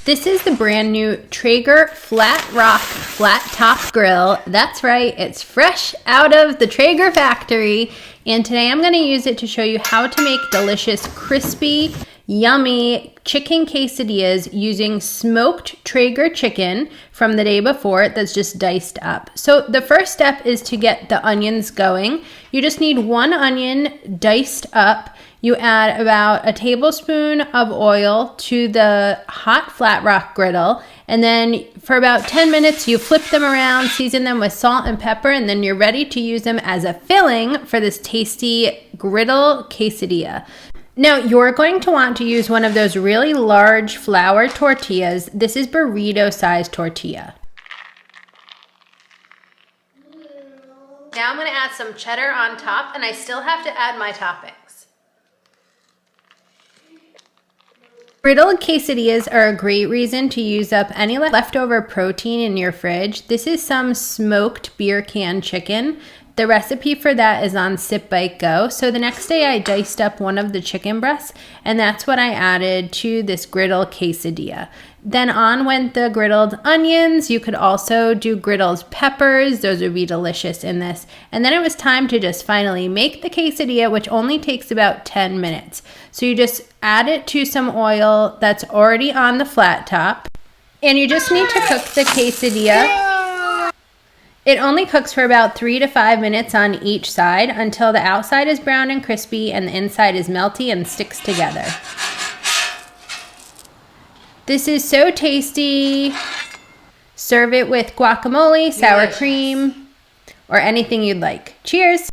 This is the brand new Traeger FLATROCK Flat Top Grill. That's right, it's fresh out of the Traeger factory. And today I'm gonna use it to show you how to make delicious, crispy, yummy chicken quesadillas using smoked Traeger chicken from the day before that's just diced up. So the first step is to get the onions going. You just need one onion diced up. You add about a tablespoon of oil to the hot FLATROCK griddle, and then for about 10 minutes you flip them around, season them with salt and pepper, and then you're ready to use them as a filling for this tasty griddle quesadilla. Now you're going to want to use one of those really large flour tortillas. This is burrito size tortilla. Now I'm going to add some cheddar on top, and I still have to add my toppings. Griddled quesadillas are a great reason to use up any leftover protein in your fridge. This is some smoked beer can chicken. The recipe for that is on Sip Bite Go. So the next day I diced up one of the chicken breasts, and that's what I added to this griddle quesadilla. Then on went the griddled onions. You could also do griddled peppers. Those would be delicious in this. And then it was time to just finally make the quesadilla, which only takes about 10 minutes. So you just add it to some oil that's already on the flat top. And you just need to cook the quesadilla. It only cooks for about 3 to 5 minutes on each side until the outside is brown and crispy and the inside is melty and sticks together. This is so tasty. Serve it with guacamole, sour cream, or anything you'd like. Cheers!